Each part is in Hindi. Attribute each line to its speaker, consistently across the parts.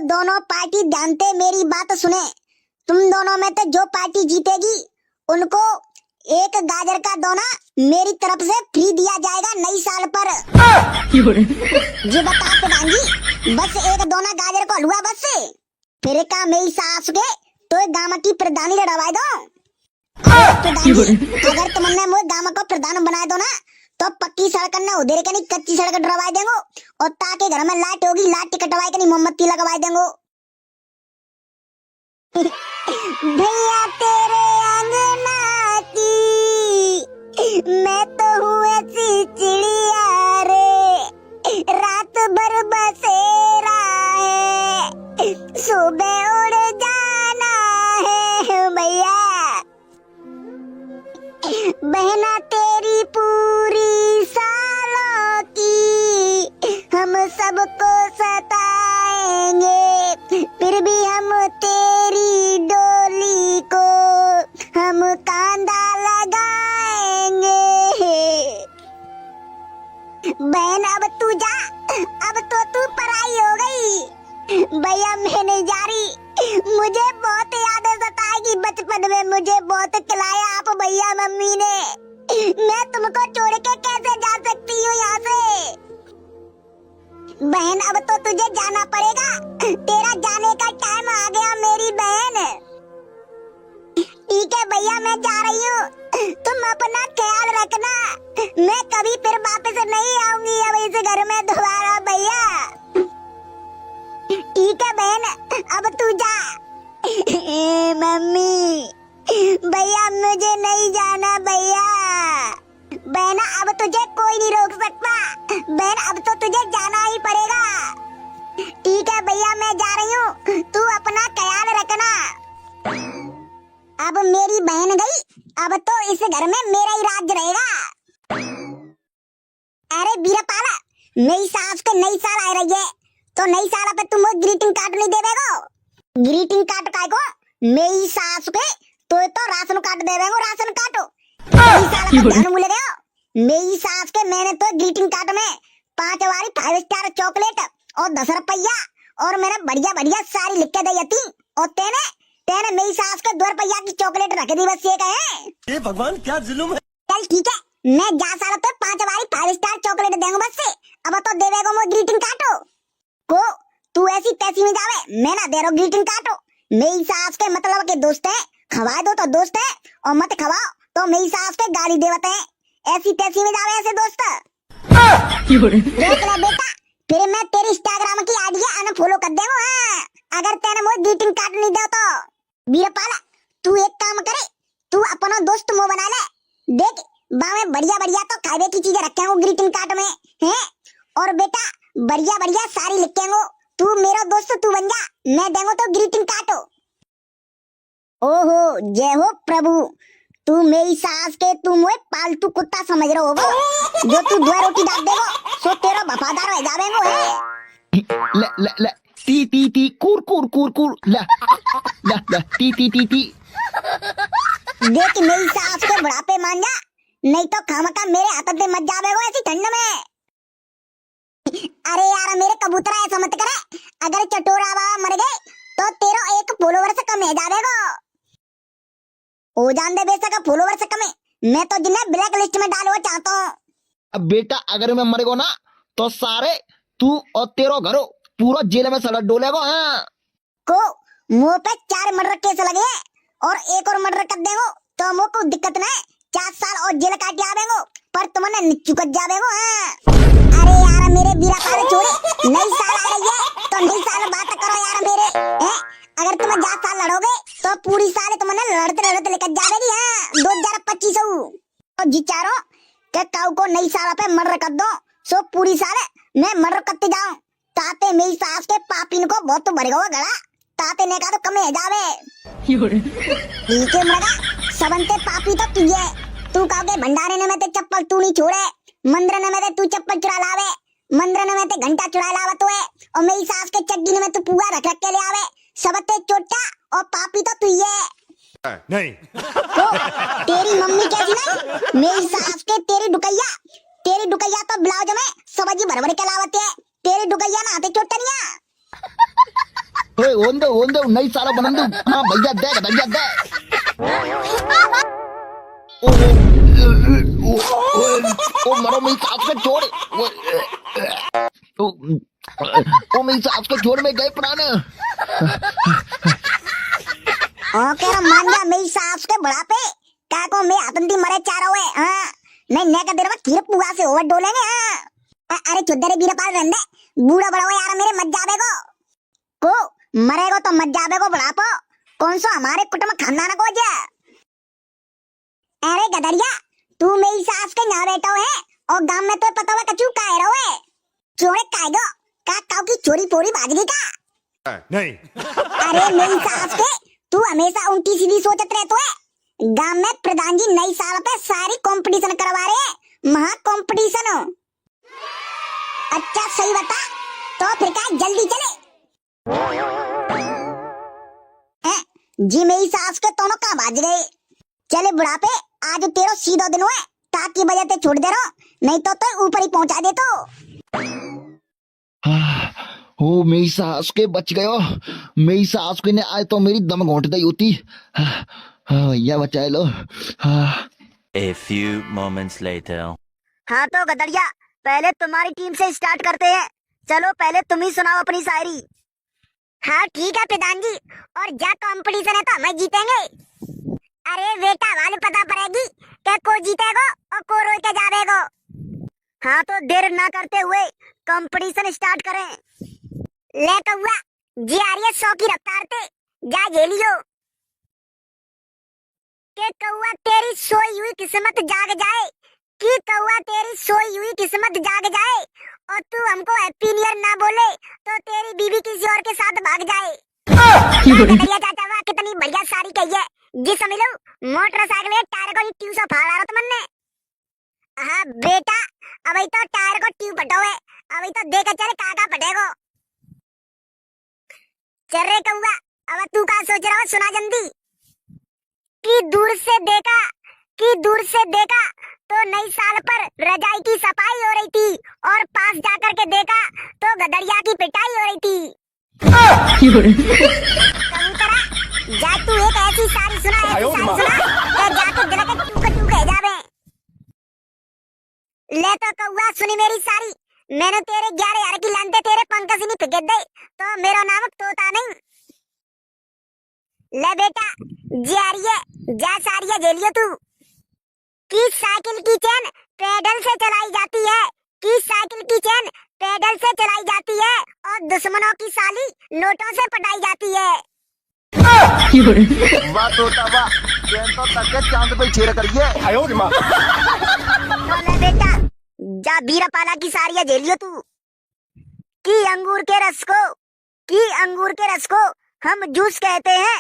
Speaker 1: दोनों पार्टी ध्यान से मेरी बात सुने। तुम दोनों में से जो पार्टी जीतेगी उनको एक गाजर का दोना मेरी तरफ से फ्री दिया जाएगा नई साल पर। जी बता प्रधान जी, बस एक दोना गाजर को हलवा बस से फिर का मेरी सास के तो गांव की प्रधानी लड़वाई दो। प्रधान जी, अगर तुमने मुझे गांव को प्रधान बनाए दो ना तो पक्की सड़क न उधर के नहीं कच्ची सड़क डरवाई देंगे और ताकि घर में लाइट होगी लाइट कटवाई के नहीं मोमबत्ती लगवाई देंगे। भैया तेरे अंगना की मैं तो हूँ ऐसी चिड़िया रे, रात भर बसेरा है सुबह उड़ जाना है भैया। बहना तेरी पूरी सालों की हम सबको सताएंगे, फिर भी हम तेरी डोली को हम कांधा लगाएंगे। बहन अब तू जा, अब तो तू पराई हो गई। भैया मैं नहीं जा रही, मुझे बहुत याद सताएगी। बचपन में मुझे बहुत खिलाया आप भैया मम्मी ने, मैं तुमको छोड़ के कैसे जा सकती हूँ यहाँ से। बहन अब तो तुझे जाना पड़ेगा, तेरा जाने का टाइम आ गया मेरी बहन। ठीक है भैया मैं जा रही हूँ, तुम अपना ख्याल रखना, मैं कभी फिर वापस नहीं आऊंगी अब इस घर में दोबारा भैया। ठीक है बहन अब तू जा। मम्मी भैया मुझे नहीं जाना भैया। बहना अब तुझे कोई नहीं रोक सकता, बहन अब तो तुझे जाना ही पड़ेगा। ठीक है भैया मैं जा रही हूँ, तू अपना ख्याल रखना। अब मेरी बहन गई, अब तो इस घर में मेरा ही राज रहेगा। अरे बीरपाल, नई सास के नई साल आ रही है तो नई साल पे तुम ग्रीटिंग कार्ड नहीं देवेगो? ग्रीटिंग कार्ड काय को मेरी सास के तो राशन कार्ड देवेगो, राशन कार्ड। नई साल का ध्यान भूल गए हो? मेरी सास के मैंने तो ग्रीटिंग कार्ड में 5 वाली 5 स्टार चॉकलेट और 10 रुपया और मैंने बढ़िया बढ़िया सारी लिख के दी थी और तेने तेने मेरी सास के 2 रुपया की चॉकलेट रख दी बस ये कहे।
Speaker 2: ये भगवान क्या जुल्म है।
Speaker 1: चल ठीक है, मैं जा साल तो 5 वाली 5 स्टार चॉकलेट देंगे बस से, अब तो देवेगो मो ग्रीटिंग कार्ड को। तू ऐसी तैसी में जावे, मैं ना दे रहा ग्रीटिंग कार्ड। मेरी सास के मतलब के दोस्त है, खवा दो तो दोस्त है और मत खवाओ तो मेरी सास के गाली देवते हैं। ऐसी तैसी में जावे ऐसे दोस्त। देख ले बेटा, फिर मैं तेरी इंस्टाग्राम की आईडी अनफॉलो कर देंगे। हाँ, अगर तेने मुझे ग्रीटिंग कार्ड नहीं दे तो। बीरपाल तू एक काम करे, तू अपना दोस्त मुंह बना ले। देख बावे बढ़िया बढ़िया तो खावे की चीजें रखे हैं ग्रीटिंग कार्ड में हैं, और बेटा बढ़िया बढ़िया सारी लिखेंगे। तू मेरा दोस्त तू बन जा, मैं देंगो तो ग्रीटिंग कार्ड। ओहो जय हो प्रभु, तू मेरी सास के तू मुझे पालतू कुत्ता समझ रहे हो, जो तू 2 रोटी डाल देगो सो तेरा वफादार हो जावेगो है।
Speaker 3: ल ल ल टी टी टी कुर कुर कुर कुर ल ल ल टी टी टी टी।
Speaker 1: देख मेरी सास के बुढ़ापे मान जा, नहीं तो खामका मेरे हाथ से मत जावेगो ऐसी ठंड में। अरे यार मेरे कबूतरा ऐसा मत करे, अगर चटोरा बाबा मर गए तो तेरा एक फॉलोवर से कम है जावेगो। हो जान दे बेशक फॉलोवर से कम है, मैं तो जिन्हें ब्लैक लिस्ट में डालना चाहता हूँ।
Speaker 3: अब बेटा अगर मैं मर गो ना तो सारे तू और तेरो घरो पूरा जेल में सड़क डोलेगो। हाँ
Speaker 1: को मुंह पे 4 मर्डर केस लगे और एक और मर्डर कर देगो तो मुझे कोई दिक्कत नहीं, 4 साल और जेल काट आवेगो पर तुमने निच्चू कर जावेगो। हाँ अरे यार मेरे बीरपाल छोड़े, नई साल आ रही है तो नई साल बात करो यार मेरे हैं। अगर तुम 10 साल लड़ोगे तो पूरी साल तुमने लड़ते लड़ते लेकर जावेगी। हाँ 2025 तो जिचारो के काऊ को नई साल पे मर्डर कर दो सो पूरी साल मैं मर्डर करते जाऊं ताते मेरी सास के पापिन को बहुत भरेगा हुआ गला ताते ने का तो कम है जावे। ठीक है मरा सबंते पापी तो तुझे, तू कहोगे भंडारे ने में ते चप्पल तू नहीं छोड़े, मंदिर ने में ते तू चप्पल चुरा लावे, मंदिर ने में ते घंटा चुरा लावा तो है, और मेरी सास के चड्डी ने में तू पुआ रख के ले आवे। सबते चोटा और पापी तो तुझे
Speaker 2: नहीं।
Speaker 1: तो तेरी मम्मी कैसी नहीं, मेरी सास के तेरी डुकैया तो ब्लाउज में सब्जी भर भर के लावत है, तेरी डुकैया ना आते चोटनिया।
Speaker 3: ओए ओन दे नई साल बनन दू हाँ भैया दे ओ ओ ओ मरो मेरी सास के छोड़ ओ मेरी सास के छोड़ में गए प्राण
Speaker 1: ओके रे मान जा मेरी सास के बुढ़ापे का को मैं आतंदी मरे चारों है हां नहीं ने का देर में खीर पुआ से ओवर डोलेंगे हां अरे चुद्दरे बीरा पाल रंदे बूढ़ा बड़ा यार मेरे मत जावे को मरेगो तो मत जावे को बुढ़ापो कौन सो हमारे कुटुंब खानदान को जा अरे गदरिया तू मेरी सास के ना बेटा है और गांव में तो पता हुआ कचू काहे रहो है चोरे काहेगो का काऊ की चोरी पोरी बाजगी का
Speaker 2: नहीं।
Speaker 1: अरे मेरी सास के तू हमेशा उल्टी सीधी सोचत रहतो है गांव में प्रधान जी नई साल पे सारी कंपटीशन करवा रहे हैं महा कंपटीशन हो अच्छा सही बता तो फिर क्या जल्दी चले जी मेरी सास के दोनों का बाज गए चले बुढ़ापे आज तेरो सीधा दिन हुआ ताकि वजह ते छोड़ दे रहा नहीं तो ऊपर ही पहुंचा दे तो
Speaker 3: ओ मेरी सास के बच गयो मेरी सास के ने आए तो मेरी दम घोंट दी होती भैया बचा लो
Speaker 4: A few moments later.
Speaker 1: हाँ तो गदड़िया पहले तुम्हारी टीम से स्टार्ट करते हैं चलो पहले तुम ही सुनाओ अपनी शायरी हाँ ठीक है प्रधान जी और जा कंपटीशन है तो हमें जीतेंगे अरे बेटा वाले पता पड़ेगी कि को जीतेगो और को रोई के जावेगो हाँ तो देर ना करते हुए कंपटीशन स्टार्ट करें ले कौआ जी आ रही है 100 की रफ्तार से जा झेलियो के कौआ तेरी सोई हुई किस्मत जाग जाए कि कौआ तेरी सोई हुई किस्मत जाग जाए और तू हमको हैप्पी न्यू ईयर ना बोले तो तेरी बीवी किसी और के साथ भाग जाए बढ़िया चाचा वाह कितनी बढ़िया सारी कही है जी समझ लो मोटरसाइकिल में टायर को ट्यूब से फाड़ रहा तुमने हाँ बेटा अभी तो टायर को ट्यूब फटो है अभी तो देखा चले काका फटेगो चल रे कौआ अब तू का सोच रहा हो सुना जल्दी कि दूर से देखा तो नई साल पर रजाई की सफाई हो रही थी और पास जाकर के देखा तो गदड़िया की पिटाई हो रही थी कबूतरा जा तू एक ऐसी सारी सुना तो जाके दिल के टूक जावे ले तो कौआ सुनी मेरी सारी मैंने तेरे 11,000 की लानते तेरे पंकज नहीं फिकेट दे तो मेरा नाम तोता नहीं ले बेटा जा सारिया झेलियो तू कि साइकिल की चेन पेडल से चलाई जाती है कि साइकिल की चेन पेडल से चलाई जाती है और दुश्मनों की साली नोटों से पटाई जाती है
Speaker 3: वाह तोता वाह चैन तो तक के चांद पे छेड़ करिए
Speaker 1: तो ले बेटा जा बीरापाला की सारिया झेलियो तू कि अंगूर के रस को हम जूस कहते हैं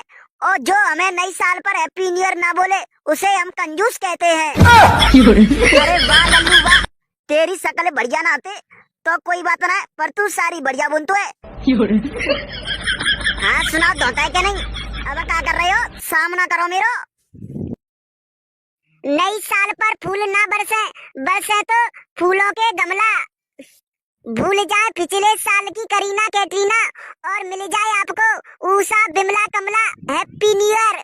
Speaker 1: और जो हमें नई साल पर हैप्पी न्यू ईयर ना बोले उसे हम कंजूस कहते हैं अरे वाह लल्लू वाह तेरी शकल बढ़िया ना आते तो कोई बात ना पर तू सारी बढ़िया बुन तो है हाँ सुनाओ धोता है क्या नहीं अब क्या कर रहे हो सामना करो मेरो नई साल पर फूल ना बरसे तो फूलों के गमला भूल जाए पिछले साल की करीना कैटरीना और मिल जाए आपको ऊषा बिमला कमला हैप्पी न्यू ईयर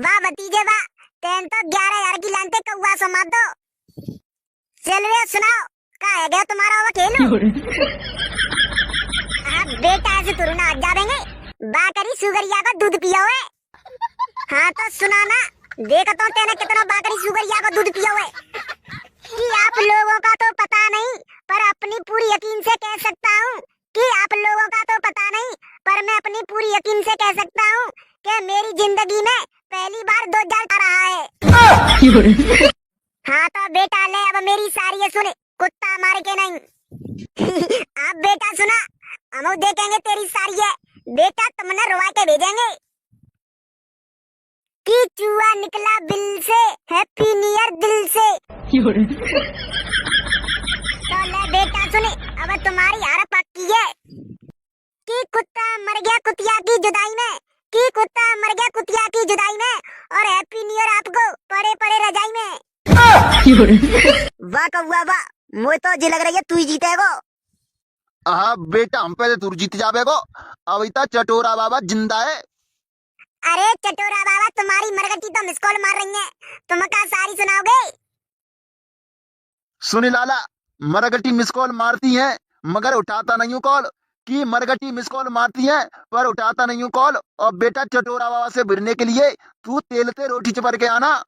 Speaker 1: वाह भतीजे वाह तेन तो 11,000 की लानते कौआ समा दो चल रे सुनाओ का है गया तुम्हारा वो खेलो आप बेटा ऐसे तुरना आज जावेंगे बाकरी सुगरिया का दूध पिया हुए हाँ तो सुनाना देखा तो तेने कितना बाकरी सुगरिया का दूध पिया हुए कि आप लोगों का तो पता नहीं पर अपनी पूरी यकीन से कह सकता हूँ कि आप लोगों का तो पता नहीं पर मैं अपनी पूरी यकीन से कह सकता हूँ कि मेरी जिंदगी में पहली बार 2 जल आ रहा है हाँ तो बेटा ले अब मेरी सारी ये सुने कुत्ता मार के नहीं आप बेटा सुना हम देखेंगे तेरी सारी है बेटा तुमने रुआ के भेजेंगे कि चूहा निकला बिल से हैप्पी न्यू ईयर दिल से तो ले बेटा सुने अब तुम्हारी हार पक्की है कि कुत्ता मर गया कुतिया की जुदाई में कि कुत्ता मर गया कुतिया की जुदाई में और हैप्पी न्यू ईयर आपको पड़े पड़े रजाई में वाह कौआ वाह मुझे तो जी लग रही है तू ही जीतेगो
Speaker 3: हाँ बेटा हम पहले तू जीत जावे को। अब इतना चटोरा बाबा जिंदा है।
Speaker 1: अरे चटोरा बाबा तुम्हारी मरगटी तो मिस कॉल मार रही है, तुम क्या सारी सुनाओगे?
Speaker 3: सुनी लाला, मरगटी मिस कॉल मारती है मगर उठाता नहीं हूँ कॉल। कि मरगटी मिस कॉल मारती है पर उठाता नहीं हूँ कॉल। और बेटा चटोरा बाबा से भिड़ने के लिए तू तेल से रोटी चिपड़ के आना।
Speaker 1: हाँ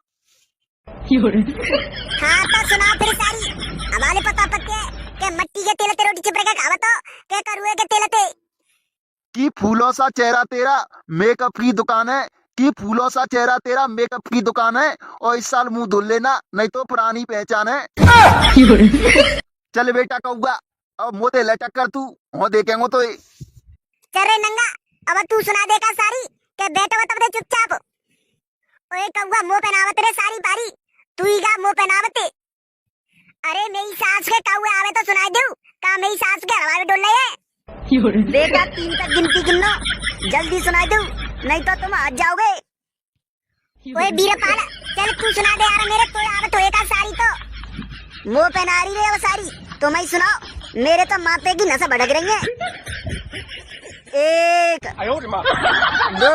Speaker 1: तो सुनाओ फिर सारी। हमारे पता पक्के के मट्टी के तेल ते रोटी चिपड़ के खावा तो के करुए के तेल ते।
Speaker 3: कि फूलों सा चेहरा तेरा मेकअप की दुकान है। कि फूलों सा चेहरा तेरा मेकअप की दुकान है। और इस साल मुंह धुल लेना नहीं तो पुरानी पहचान है। चल बेटा कौआ अब मोते लटक कर तू हो देखेंगो तो।
Speaker 1: चल रे नंगा, अब तू सुना देगा सारी के बैठो तब दे चुपचाप। ओए कौआ मुंह पहनावत रे सारी बारी, तू ही गा मुंह पहनावते। अरे मेरी सास के कौए आवे तो सुनाई दू का मेरी सास के हवा में डोल रही है। बेटा 3 तक गिनती गिनो, जल्दी सुनाई दू नहीं तो तुम हाथ जाओगे। ओए बीरपाल चल तू सुना दे यार, मेरे कोई आवत होए का सारी तो मुंह पहना रही रे वो सारी। तुम ही सुनाओ, मेरे तो मापे की नसा भड़क रही है। 1 2।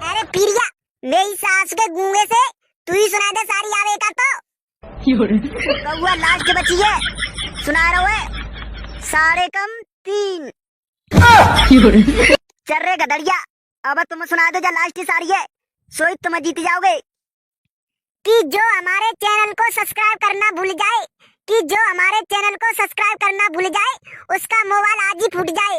Speaker 1: अरे पीरिया मेरी सास के गूंगे से तू ही सुना दे सारी आवे का तो। कौआ लास्ट बची है, सुना रहा है 3.5। चल रे गदड़िया अब तुम सुना दो जो लास्ट सारी है, सोई तुम जीत जाओगे। कि जो हमारे चैनल को सब्सक्राइब करना भूल जाए, कि जो हमारे चैनल को सब्सक्राइब करना भूल जाए उसका मोबाइल आज ही फूट जाए।